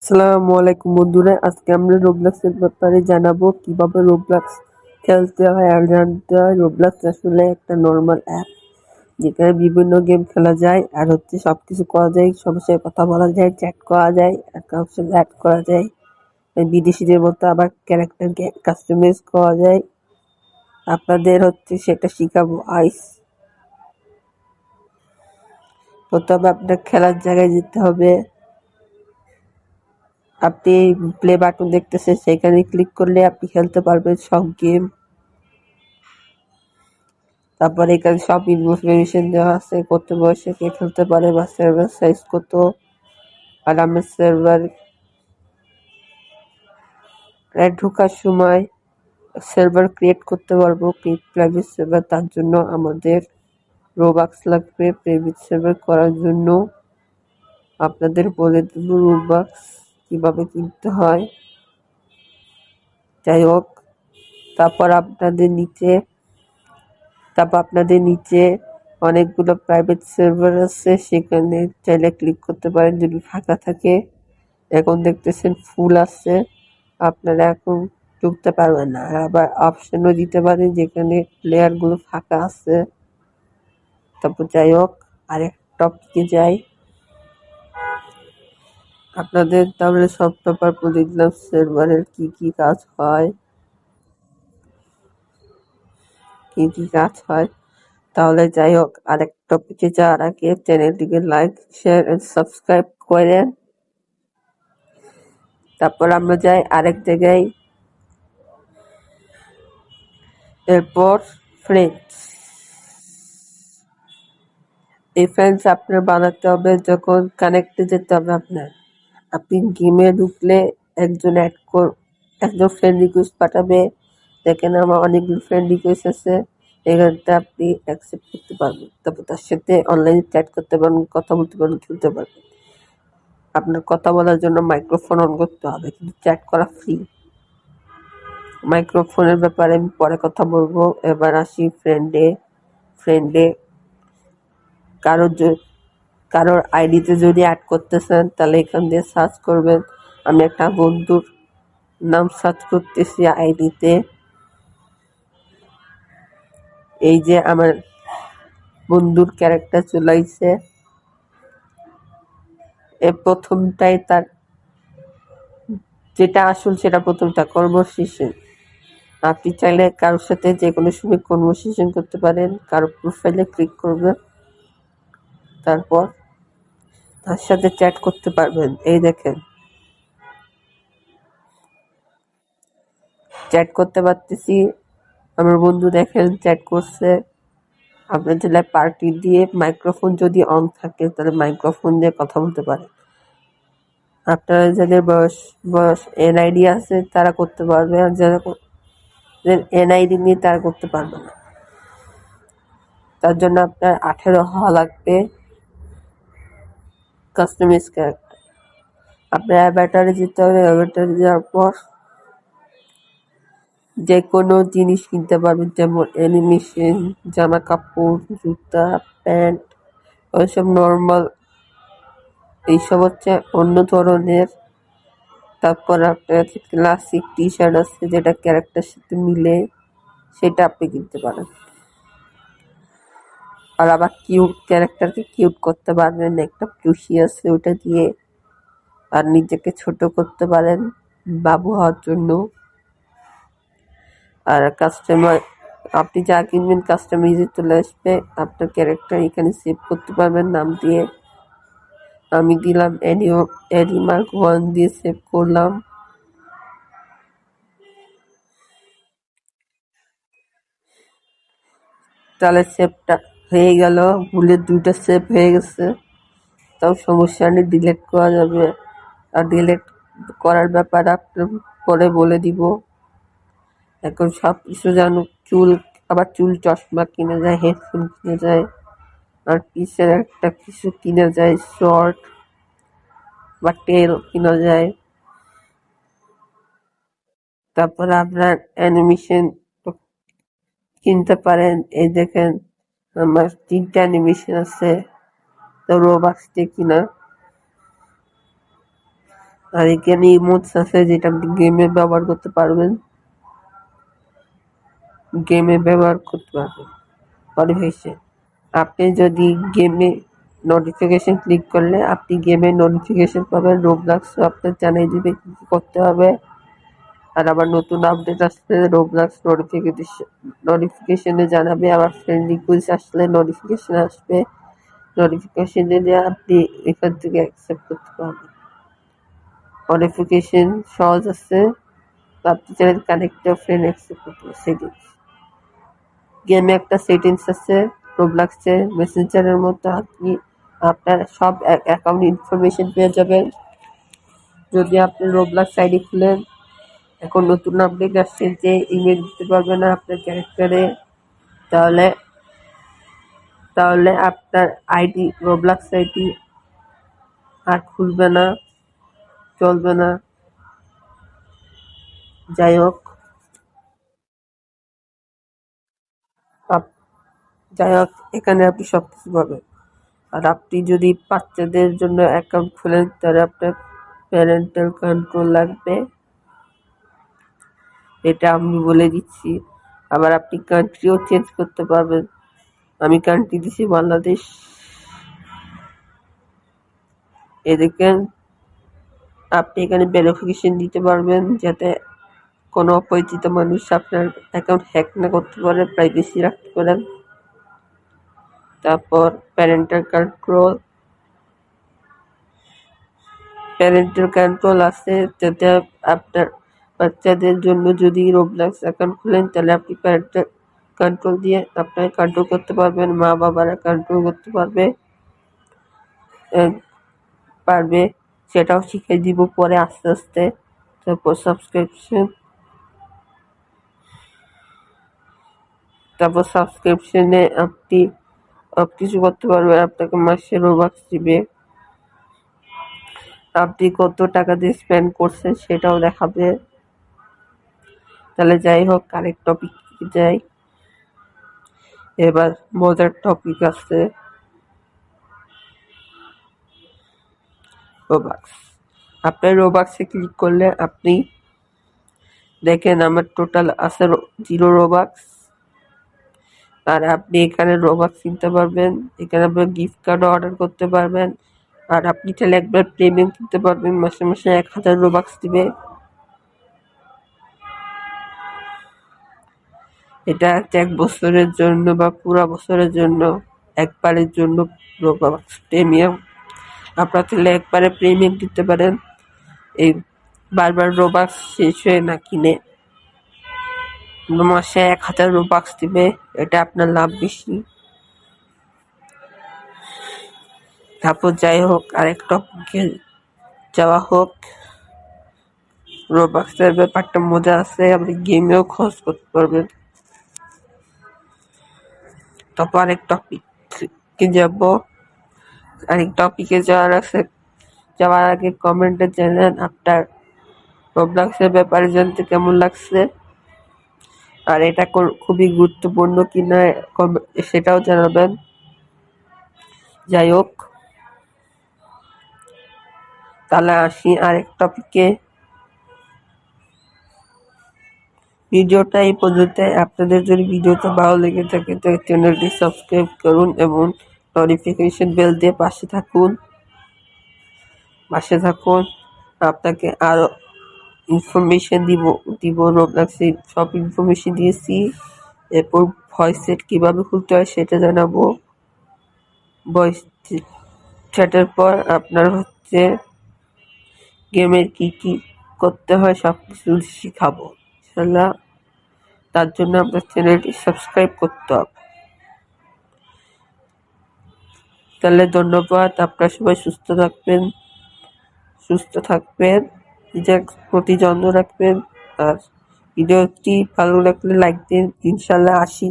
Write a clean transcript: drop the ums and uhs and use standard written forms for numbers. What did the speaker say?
আসসালামু আলাইকুম বন্ধুরা, আজকে আমরা রোবলক্সের ব্যাপারে জানাবো কিভাবে রোবলক্স খেলতে হয় আর জানতে হয়। রোবলক্স আসলে একটা নর্মাল অ্যাপ যেখানে বিভিন্ন গেম খেলা যায় আর সবকিছু করা যায়, সবার সাথে কথা বলা যায়, চ্যাট করা যায় আর কারোর সঙ্গে অ্যাড করা যায়। বিদেশিদের মতো আবার ক্যারেক্টারকে কাস্টমাইজ করা যায়। আপনাদের সেটা শিখাবো আইস। প্রথমে আপনার খেলার জায়গায় যেতে হবে। আপনি প্লে বাটন দেখতেছেন, সেখানে ক্লিক করলে আপনি খেলতে পারবেন সব গেম। তারপরে এখানে সব ইনফরমেশন দেওয়া আছে, কত বয়সে কে খেলতে পারে বা সার্ভার সাইজ কত। আর আমরা সার্ভার ঢোকার সময় সার্ভার ক্রিয়েট করতে পারবো, প্রাইভেট সার্ভার। তার জন্য আমাদের রোবাক্স লাগবে। প্রাইভেট সার্ভার করার জন্য আপনাদের বলে দেব রোবাক্স কিভাবে কিনতে হয়। যাই হোক, তারপর আপনাদের নিচে অনেকগুলো প্রাইভেট সার্ভার আছে, সেখানে চাইলে ক্লিক করতে পারেন যদি ফাঁকা থাকে। এখন দেখতেছেন ফুল আছে, আপনারা এখন ঢুকতে পারবেন না। আর আবার অপশনও দিতে পারেন যেখানে প্লেয়ারগুলো ফাঁকা আছে। তারপর যাই হোক, আরেক টপিকে যাই। আপনাদের তাহলে সব ব্যাপার বলে দিলাম, সার্ভারের কি কি কাজ হয়। তাহলে যাই হোক, আরেক টপিকে যাওয়ার আগে চ্যানেলটিকে লাইক, শেয়ার এন্ড সাবস্ক্রাইব করেন। তারপর আমরা যাই আরেক জায়গায়। এরপর ফ্রেন্ডস। এই ফ্রেন্ডস আপনার বানাতে হবে যখন কানেক্টে যেতে হবে আপনার। আপনি গেমে ঢুকলে একজন ফ্রেন্ড রিকোয়েস্ট পাঠাবে। দেখেন আমার অনেকগুলো ফ্রেন্ড রিকোয়েস্ট আছে, এখানটা আপনি অ্যাকসেপ্ট করতে পারবেন। তারপর তার সাথে অনলাইনে চ্যাট করতে পারবেন, কথা বলতে পারবেন, খেলতে পারবেন। আপনার কথা বলার জন্য মাইক্রোফোন অন করতে হবে, কিন্তু চ্যাট করা ফ্রি। মাইক্রোফোনের ব্যাপারে আমি পরে কথা বলবো। এবার আসি ফ্রেন্ডে কারোর আইডিতে যদি অ্যাড করতে চান তাহলে এখান দিয়ে সার্চ করবেন। আমি একটা বন্ধুর নাম সার্চ করতেছি আইডিতে। এই যে আমার বন্ধুর ক্যারেক্টার চলে আইছে। এর প্রথমটাই তার যেটা আসল, সেটা প্রথমটা কনভারসেশন। আপনি চাইলে কারোর সাথে যে কোনো সময় কনভারসেশন করতে পারেন। কারো প্রোফাইলে ক্লিক করবেন, তারপর তার সাথে চ্যাট করতে পারবেন। এই দেখেন, চ্যাট করতে পারতেছি। আমার বন্ধু দেখেন চ্যাট করছে। আপনার জেলায় পার্টি দিয়ে মাইক্রোফোন যদি অন থাকে তাহলে মাইক্রোফোন দিয়ে কথা বলতে পারেন। আপনারা যাদের বয়স এনআইডি আছে তারা করতে পারবে, আর যারা এনআইডি নেই তারা করতে পারবে না। তার জন্য আপনার 18 হওয়া লাগবে। কাস্টমাইজ ক্যারেক্টার আপনার অ্যাভাটারে যেতে হবে। অ্যাভাটারে যাওয়ার পর যে কোনো জিনিস কিনতে পারবেন, যেমন অ্যানিমেশন, জামা কাপড়, জুতা, প্যান্ট, ওইসব নর্মাল। এইসব অন্য ধরনের। তারপর আপনার ক্লাসিক টি শার্ট আছে যেটা ক্যারেক্টার সাথে মিলে, সেটা আপনি কিনতে পারেন। আর আবার ক্যারেক্টারকে কিউট করতে পারবেন, একটা প্লুশি আছে ওটা দিয়ে। আর নিজেকে ছোট করতে পারেন বাবু হওয়ার জন্য। আর আপনি যা কিনবেন কাস্টমাইজে চলে আসবে। আপনার ক্যারেক্টার এখানে সেভ করতে পারবেন নাম দিয়ে। আমি দিলাম এনিমার্ক 1 দিয়ে সেভ করলাম। তাহলে সেভটা হয়ে গেল। ভুলে 2টা সেভ হয়ে গেছে, তাও সমস্যা নেই, ডিলিট করা যাবে। আর ডিলিট করার ব্যাপারে আপনার পরে বলে দিব। এখন সব কিছু জানো। চুল চশমা কিনে যায়, হেডফোন কিনে যায়, আর পিসের একটা কিছু কিনে যায়, শর্ট বা টেল কিনা যায়। তারপর আপনার অ্যানিমেশন কিনতে পারেন। এই দেখেন আমার 3টা অ্যানিমেশন আছে, তো রোবাক্স দিয়ে কিনা। আর এখানে ইমোটস আছে যেটা আপনি গেমে ব্যবহার করতে পারবেন। নোটিফিকেশন, আপনি যদি গেমে নোটিফিকেশন ক্লিক করলে আপনি গেমের নোটিফিকেশন পাবেন। রোবলক্সও আপনার জানিয়ে দিবে কী কী করতে হবে। আর আবার নতুন আপডেট আসলে রোবলক্স নোটিফিকেশনে জানাবে। আবার ফ্রেন্ড রিকোয়েস্ট আসলে নোটিফিকেশন আসবে। নোটিফিকেশন দিলে আপনি এখান থেকে অ্যাকসেপ্ট করতে পারবেন। নোটিফিকেশন সহজ আছে, আপনি চাইলে কানেক্ট ফ্রেন্ড অ্যাকসেপ্ট করতে পারবেন। সেটিংস, গেমে একটা সেটিংস আছে রোবলক্সের মেসেঞ্জারের মতো, আপনি আপনার সব অ্যাকাউন্ট ইনফরমেশন পেয়ে যাবেন। যদি আপনি রোবলক্স আইডি খুলেন, এখন নতুন আপডেট আসছে যে ইমেল দিতে পারবে না আপনার ক্যারেক্টারে, তাহলে তাহলে আপনার আইডি রোবলক্স আইডি আর খুলবে না, চলবে না। যাই হোক এখানে আপনি সব কিছু পাবেন। আর আপনি যদি বাচ্চাদের জন্য অ্যাকাউন্ট খোলেন তাহলে আপনার প্যারেন্টাল কন্ট্রোল লাগবে, এটা আমি বলে দিচ্ছি। আবার আপনি কান্ট্রিও চেঞ্জ করতে পারবেন। আমি কান্ট্রি দিছি বাংলাদেশ। এদিকে আপনি এখানে ভেরিফিকেশন দিতে পারবেন যাতে কোনো অপরিচিত মানুষ আপনার অ্যাকাউন্ট হ্যাক না করতে পারে, প্রাইভেসি রাখতে পারেন। তারপর প্যারেন্টাল কন্ট্রোল আছে, যাতে আপনার বাচ্চাদের জন্য যদি রোবলক্স অ্যাকাউন্ট খুলেন তাহলে আপনি প্যারেন্টাল কন্ট্রোল দিয়ে আপনার কন্ট্রোল করতে পারবেন। মা বাবারা কন্ট্রোল করতে পারবে, সেটাও শিখিয়ে দিব পরে আস্তে আস্তে। তারপর সাবস্ক্রিপশনে আপনি সব কিছু করতে পারবেন। আপনাকে মাসে রোবক্স দিবে, আপনি কত টাকা দিয়ে স্পেন্ড করছেন সেটাও দেখাবে। তাহলে যাই হোক, আরেক টপিক যাই। এবার মজার টপিক আছে রোবক্স। আপনার রোবক্সে ক্লিক করলে আপনি দেখেন আমার টোটাল আছে 0 রোবক্স। আর আপনি এখানে রোবক্স কিনতে পারবেন, এখানে আপনার গিফট কার্ড অর্ডার করতে পারবেন। আর আপনি চাইলে একবার প্রিমিয়াম কিনতে পারবেন, মাসে মাসে 1000 রোবক্স দিবে। এটা 1 বছরের জন্য বা পুরো বছরের জন্য, একবারের জন্য রোবক্স প্রিমিয়াম। আপনারা চাইলে একবারে প্রিমিয়াম কিনতে পারেন, এই বারবার রোবক্স শেষ হয়ে না কিনে। মাসে 1000 রোবক্স দিবে, এটা আপনার লাভ বেশি। তারপর যাই হোক, আরেক টপিকে যাওয়া হোক। রোবক্সের ব্যাপারটা মজা আছে, আপনি গেমেও খরচ করতে পারবেন। তারপর আরেক টপিকে যাব। আরেক টপিকে যাওয়ার আগে কমেন্টে জানান আপনার রোবলক্সের ব্যাপারে জানতে কেমন লাগছে, আর এটা খুবই গুরুত্বপূর্ণ কিনা সেটাও জানাবেন। যাই হোক, তাহলে আসি আরেক টপিকে। ভিডিওটা এই পর্যন্ত। আপনাদের যদি ভিডিওটা ভালো লেগে থাকে তো চ্যানেলটি সাবস্ক্রাইব করুন এবং নোটিফিকেশন বেল দিয়ে পাশে থাকুন। আপনাকে আরো ইনফরমেশন দিব রোবলক্সের সব ইনফরমেশন দিয়েছি। এরপর ভয়েস সেট কীভাবে খুলতে হয় সেটা জানাবো। ভয়েস চ্যাটের পর আপনার গেমের কি করতে হয় সব কিছু শিখাবো ইনশাল্লাহ। তার জন্য আপনার চ্যানেলটি সাবস্ক্রাইব করতে হবে। তাহলে ধন্যবাদ। আপনারা সবাই সুস্থ থাকবেন, নিজের প্রতি যত্ন রাখবেন। আর ভিডিওটি ভালো লাগলে লাইক দিন। ইনশাল্লাহ আসি।